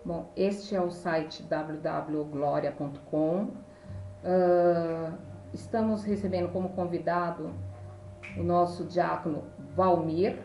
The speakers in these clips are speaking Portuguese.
Bom, este é o site www.gloria.com. Estamos recebendo como convidado o nosso diácono Valmir,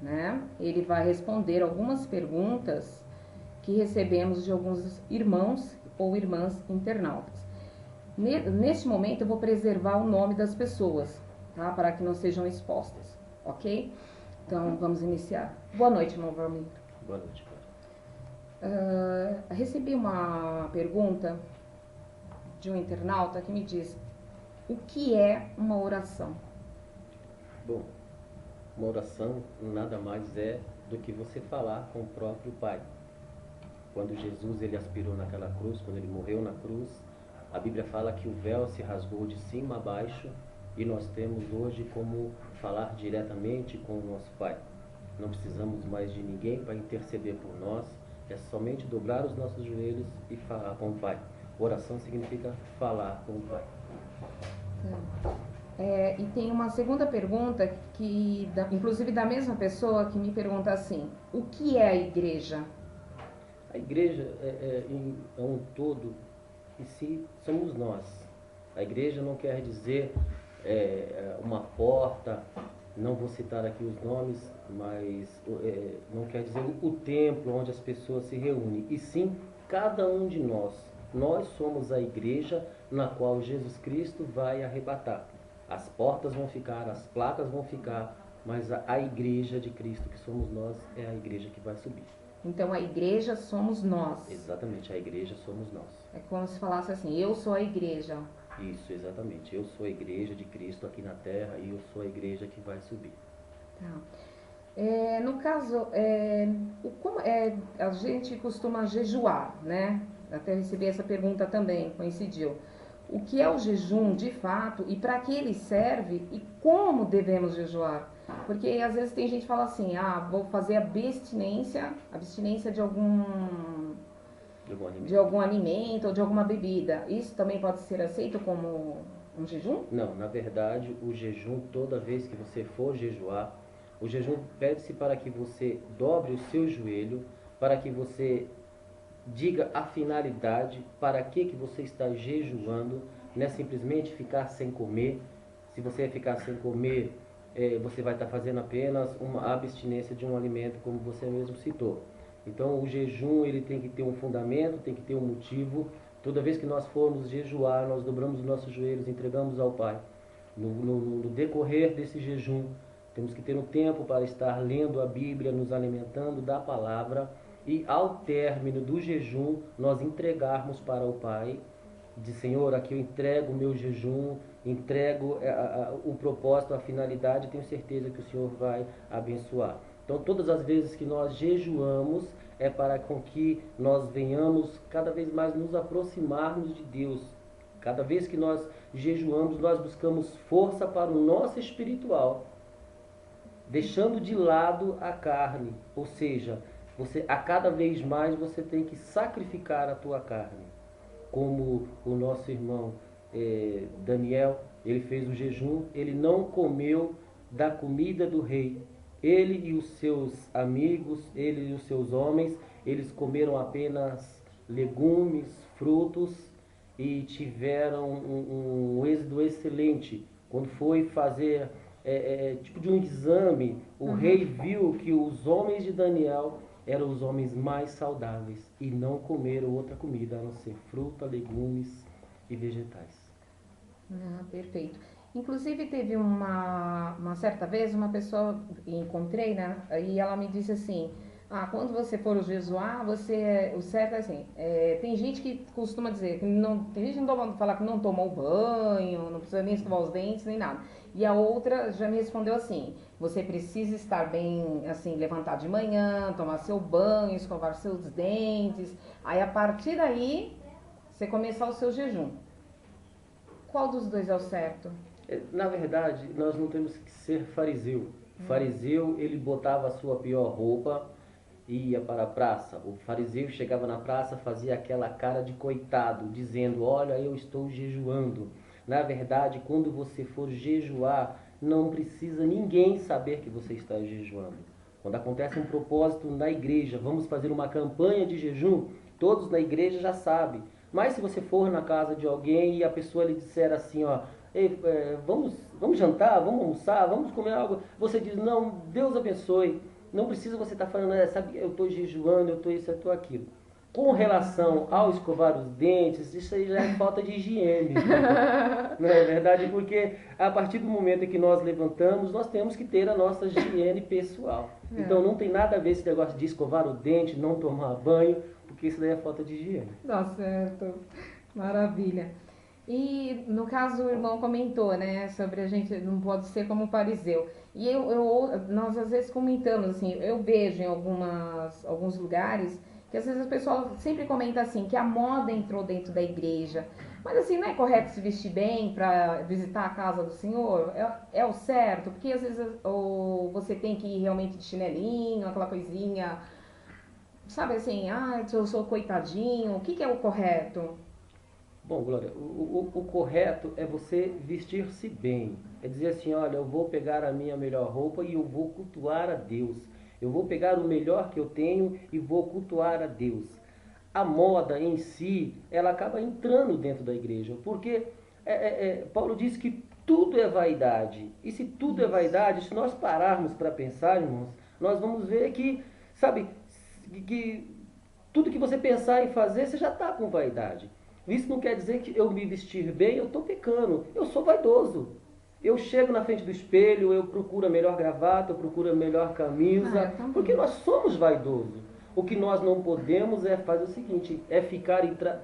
né? Ele vai responder algumas perguntas que recebemos de alguns irmãos ou irmãs internautas. Neste momento eu vou preservar o nome das pessoas, tá? Para que não sejam expostas, ok? Então vamos iniciar. Boa noite, irmão Valmir. Boa noite. Recebi uma pergunta de um internauta que me diz: o que é uma oração? Bom, uma oração nada mais é do que você falar com o próprio Pai. Quando Jesus ele aspirou naquela cruz, quando ele morreu na cruz, a Bíblia fala que o véu se rasgou de cima a baixo e nós temos hoje como falar diretamente com o nosso Pai. Não precisamos mais de ninguém para interceder por nós, é somente dobrar os nossos joelhos e falar com o Pai. Oração significa falar com o Pai. E tem uma segunda pergunta, inclusive da mesma pessoa, que me pergunta assim: o que é a igreja? A igreja é um todo, e se somos nós. A igreja não quer dizer uma porta, não vou citar aqui os nomes, mas não quer dizer o templo onde as pessoas se reúnem, e sim cada um de nós. Nós somos a igreja na qual Jesus Cristo vai arrebatar. As portas vão ficar, as placas vão ficar, mas a igreja de Cristo, que somos nós, é a igreja que vai subir. Então a igreja somos nós. Exatamente, a igreja somos nós. É como se falasse assim: eu sou a igreja. Isso, exatamente. Eu sou a igreja de Cristo aqui na terra e eu sou a igreja que vai subir. Tá. No caso, a gente costuma jejuar, né? Até recebi essa pergunta também, coincidiu. O que é o jejum de fato e para que ele serve e como devemos jejuar? Porque às vezes tem gente que fala assim: vou fazer abstinência de algum alimento ou de alguma bebida. Isso também pode ser aceito como um jejum? Não, na verdade, o jejum, toda vez que você for jejuar, o jejum pede-se para que você dobre o seu joelho, para que você diga a finalidade, para que você está jejuando. Não é simplesmente ficar sem comer. Se você ficar sem comer, você vai estar fazendo apenas uma abstinência de um alimento, como você mesmo citou. Então o jejum ele tem que ter um fundamento, tem que ter um motivo. Toda vez que nós formos jejuar, nós dobramos os nossos joelhos, entregamos ao Pai. No decorrer desse jejum, temos que ter um tempo para estar lendo a Bíblia, nos alimentando da palavra, e ao término do jejum, nós entregarmos para o Pai, de Senhor, aqui eu entrego o meu jejum, entrego o propósito, a finalidade, tenho certeza que o Senhor vai abençoar. Então todas as vezes que nós jejuamos, é para com que nós venhamos cada vez mais nos aproximarmos de Deus. Cada vez que nós jejuamos, nós buscamos força para o nosso espiritual, deixando de lado a carne, ou seja, a cada vez mais você tem que sacrificar a tua carne. Como o nosso irmão Daniel, ele fez o jejum, ele não comeu da comida do rei. Ele e os seus amigos, ele e os seus homens, eles comeram apenas legumes, frutos e tiveram um êxito excelente. Quando foi fazer tipo de um exame, o rei viu que os homens de Daniel eram os homens mais saudáveis e não comeram outra comida a não ser fruta, legumes e vegetais. Perfeito. Inclusive teve uma certa vez uma pessoa encontrei, né? E ela me disse assim: quando você for jejuar, o certo é assim. Tem gente que costuma dizer que não, tem gente que não falar que não tomou banho, não precisa nem escovar os dentes nem nada. E a outra já me respondeu assim: você precisa estar bem, assim, levantar de manhã, tomar seu banho, escovar seus dentes. Aí a partir daí você começar o seu jejum. Qual dos dois é o certo? Na verdade, nós não temos que ser fariseu. O fariseu, ele botava a sua pior roupa e ia para a praça. O fariseu chegava na praça, fazia aquela cara de coitado, dizendo: olha, eu estou jejuando. Na verdade, quando você for jejuar, não precisa ninguém saber que você está jejuando. Quando acontece um propósito na igreja, vamos fazer uma campanha de jejum, todos na igreja já sabem. Mas se você for na casa de alguém e a pessoa lhe disser assim, ó, "Ei, vamos jantar, vamos almoçar, vamos comer algo", você diz, não, Deus abençoe, não precisa você estar falando, sabe, eu estou jejuando, eu estou isso, eu estou aquilo. Com relação ao escovar os dentes, isso aí já é falta de higiene. Não é verdade? Porque a partir do momento em que nós levantamos, nós temos que ter a nossa higiene pessoal. Então não tem nada a ver esse negócio de escovar o dente, não tomar banho, porque isso daí é falta de higiene. Tá certo. Maravilha. E no caso o irmão comentou, né, sobre a gente não pode ser como fariseu. E nós às vezes comentamos assim, eu vejo em alguns lugares que às vezes a pessoa sempre comenta assim, que a moda entrou dentro da igreja. Mas assim, não é correto se vestir bem para visitar a casa do Senhor? É o certo? Porque às vezes você tem que ir realmente de chinelinho, aquela coisinha, sabe assim, eu sou coitadinho. O que é o correto? Bom, Glória, o correto é você vestir-se bem. É dizer assim, olha, eu vou pegar a minha melhor roupa e eu vou cultuar a Deus. Eu vou pegar o melhor que eu tenho e vou cultuar a Deus. A moda em si, ela acaba entrando dentro da igreja. Porque Paulo diz que tudo é vaidade. E se tudo é vaidade, se nós pararmos para pensar, irmãos, nós vamos ver que, sabe, que tudo que você pensar em fazer, você já está com vaidade. Isso não quer dizer que eu me vestir bem, eu estou pecando. Eu sou vaidoso. Eu chego na frente do espelho, eu procuro a melhor gravata, eu procuro a melhor camisa, porque nós somos vaidosos. O que nós não podemos é fazer o seguinte, é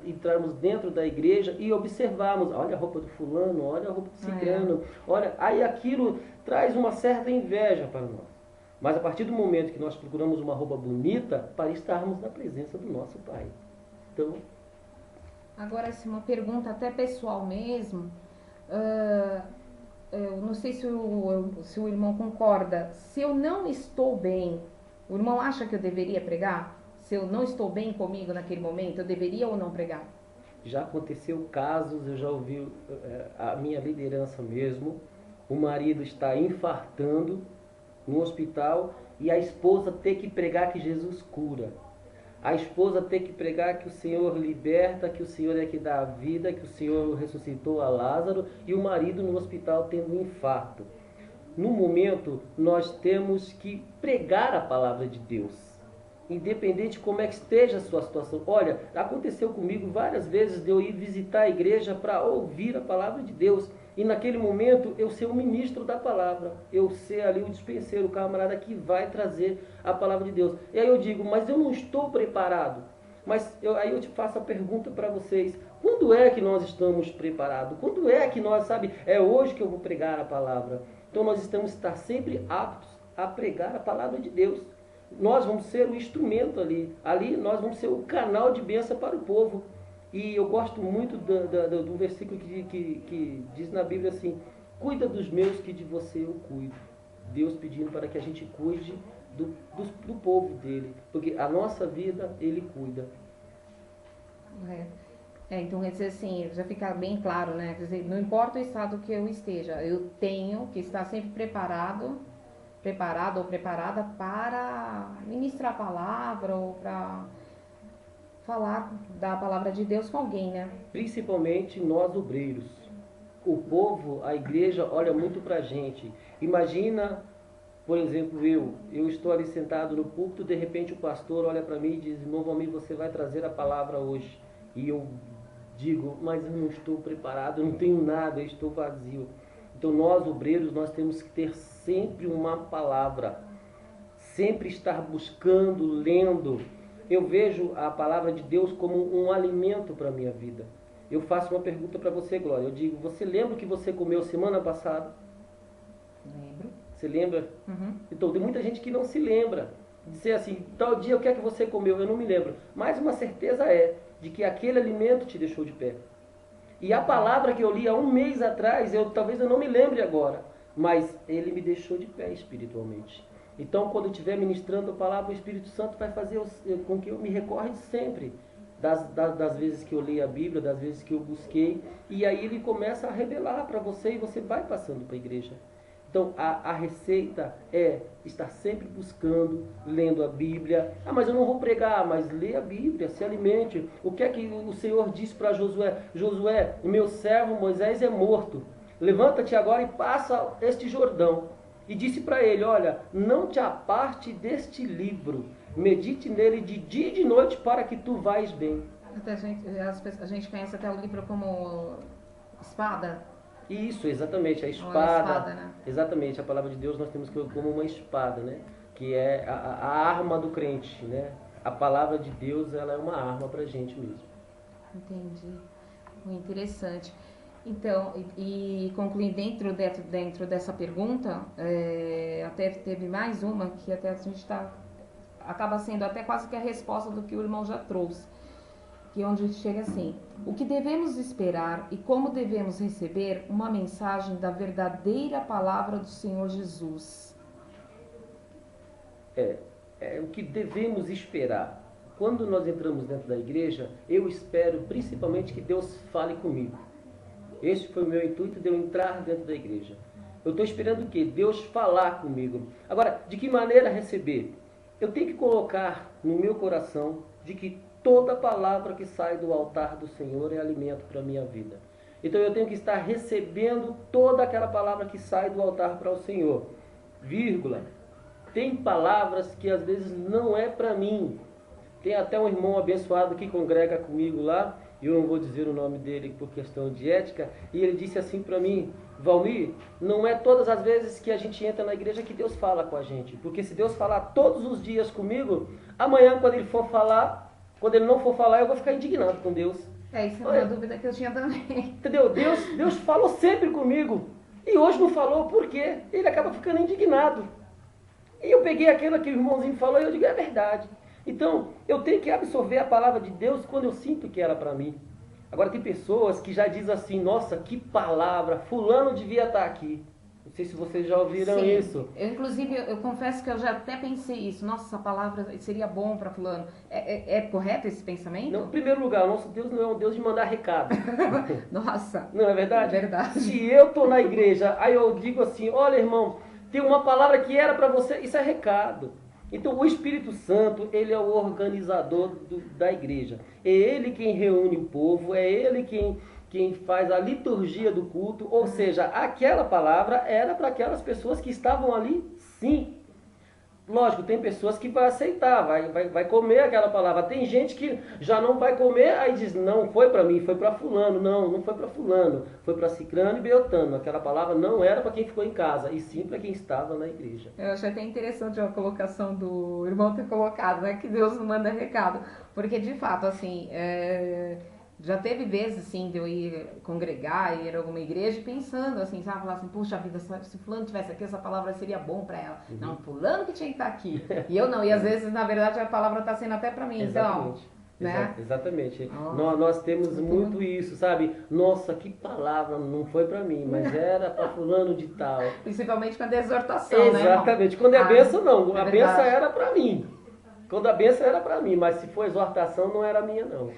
entrarmos dentro da igreja e observarmos, olha a roupa do fulano, olha a roupa do ciclano, olha, aí aquilo traz uma certa inveja para nós. Mas a partir do momento que nós procuramos uma roupa bonita, para estarmos na presença do nosso Pai. Então... Agora, assim, uma pergunta até pessoal mesmo. Eu não sei se o irmão concorda. Se eu não estou bem, o irmão acha que eu deveria pregar? Se eu não estou bem comigo naquele momento, eu deveria ou não pregar? Já aconteceu casos, eu já ouvi a minha liderança mesmo. O marido está infartando no hospital e a esposa ter que pregar que Jesus cura. A esposa ter que pregar que o Senhor liberta, que o Senhor é que dá a vida, que o Senhor ressuscitou a Lázaro, e o marido no hospital tendo um infarto. No momento, nós temos que pregar a palavra de Deus, independente de como é que esteja a sua situação. Olha, aconteceu comigo várias vezes de eu ir visitar a igreja para ouvir a palavra de Deus, e naquele momento eu ser o ministro da palavra, eu ser ali o dispenseiro, o camarada que vai trazer a palavra de Deus. E aí eu digo, mas eu não estou preparado. Mas aí eu te faço a pergunta para vocês, quando é que nós estamos preparados? Quando é que nós, sabe, é hoje que eu vou pregar a palavra? Então nós estamos estar sempre aptos a pregar a palavra de Deus. Nós vamos ser o instrumento ali nós vamos ser o canal de bênção para o povo. E eu gosto muito do versículo que diz na Bíblia assim, cuida dos meus que de você eu cuido. Deus pedindo para que a gente cuide do povo dele, porque a nossa vida ele cuida. Então quer dizer assim, já fica bem claro, né? Quer dizer, não importa o estado que eu esteja, eu tenho que estar sempre preparado ou preparada para ministrar a palavra ou para falar da palavra de Deus com alguém, né? Principalmente nós obreiros. O povo, a igreja olha muito pra gente. Imagina, por exemplo, eu estou ali sentado no púlpito, de repente o pastor olha para mim e diz, irmão Valmir, você vai trazer a palavra hoje. E eu digo, mas eu não estou preparado, eu não tenho nada, eu estou vazio. Então nós obreiros, nós temos que ter sempre uma palavra, sempre estar buscando, lendo. Eu vejo a palavra de Deus como um alimento para a minha vida. Eu faço uma pergunta para você, Glória. Eu digo, você lembra o que você comeu semana passada? Lembro. Você lembra? Uhum. Então, tem muita gente que não se lembra. Dizer assim, tal dia o que é que você comeu? Eu não me lembro. Mas uma certeza é de que aquele alimento te deixou de pé. E a palavra que eu li há um mês atrás, talvez eu não me lembre agora, mas ele me deixou de pé espiritualmente. Então, quando eu estiver ministrando a palavra, o Espírito Santo vai fazer com que eu me recorde sempre das vezes que eu li a Bíblia, das vezes que eu busquei, e aí ele começa a revelar para você e você vai passando para a igreja. Então, a receita é estar sempre buscando, lendo a Bíblia. Ah, mas eu não vou pregar, mas lê a Bíblia, se alimente. O que é que o Senhor disse para Josué? Josué, o meu servo Moisés é morto. Levanta-te agora e passa este Jordão. E disse para ele, olha, não te aparte deste livro. Medite nele de dia e de noite para que tu vais bem. Até a gente conhece até o livro como espada. Isso, exatamente, a Ou espada. espada, né? Exatamente, a palavra de Deus nós temos como uma espada, né? Que é a arma do crente, né? A palavra de Deus, ela é uma arma pra gente mesmo. Entendi. Muito interessante. Então, e concluindo dentro dessa pergunta, até teve mais uma que até a gente acaba sendo até quase que a resposta do que o irmão já trouxe. Que é onde chega assim: o que devemos esperar e como devemos receber uma mensagem da verdadeira palavra do Senhor Jesus? O que devemos esperar. Quando nós entramos dentro da igreja, eu espero principalmente que Deus fale comigo. Esse foi o meu intuito de eu entrar dentro da igreja. Eu estou esperando o quê? Deus falar comigo. Agora, de que maneira receber? Eu tenho que colocar no meu coração de que toda palavra que sai do altar do Senhor é alimento para a minha vida. Então eu tenho que estar recebendo toda aquela palavra que sai do altar para o Senhor. Vírgula. Tem palavras que às vezes não é para mim. Tem até um irmão abençoado que congrega comigo lá, eu não vou dizer o nome dele por questão de ética, e ele disse assim para mim: Valmir, não é todas as vezes que a gente entra na igreja que Deus fala com a gente. Porque se Deus falar todos os dias comigo, amanhã quando ele for falar, quando ele não for falar, eu vou ficar indignado com Deus. Isso é uma dúvida que eu tinha também. Entendeu? Deus falou sempre comigo. E hoje não falou, por quê? Ele acaba ficando indignado. E eu peguei aquilo que o irmãozinho falou e eu digo, é verdade. Então, eu tenho que absorver a palavra de Deus quando eu sinto que ela é para mim. Agora, tem pessoas que já dizem assim, nossa, que palavra, fulano devia estar aqui. Não sei se vocês já ouviram Sim. isso. Inclusive, eu confesso que eu já até pensei isso. Nossa, essa palavra seria bom para fulano. É correto esse pensamento? Não, em primeiro lugar, nosso Deus não é um Deus de mandar recado. Nossa. Não é verdade? É verdade. Se eu estou na igreja, aí eu digo assim, olha irmão, tem uma palavra que era para você, isso é recado. Então o Espírito Santo, ele é o organizador da igreja. É ele quem reúne o povo, é ele quem faz a liturgia do culto, ou seja, aquela palavra era para aquelas pessoas que estavam ali, sim. Lógico, tem pessoas que vai aceitar, vai comer aquela palavra. Tem gente que já não vai comer, aí diz, não foi para mim, foi para fulano. Não foi para fulano, foi para Cicrano e Beltano. Aquela palavra não era para quem ficou em casa, e sim para quem estava na igreja. Eu achei até interessante a colocação do irmão ter colocado, né? Que Deus não manda recado. Porque, de fato, assim, já teve vezes, assim, de eu ir congregar, ir a alguma igreja pensando, assim, sabe? Falar assim, puxa vida, se fulano tivesse aqui, essa palavra seria bom para ela. Uhum. Não, fulano que tinha que estar aqui. E eu não. E às vezes, na verdade, a palavra está sendo até para mim. Exatamente. Então, né? Exatamente. Nós temos muito isso, sabe? Nossa, que palavra, não foi para mim, mas era para fulano de tal. Principalmente quando é exortação, né? Exatamente. Quando é bênção, não. A É bênção era para mim. Quando a bênção era para mim, mas se for exortação, não era minha, não.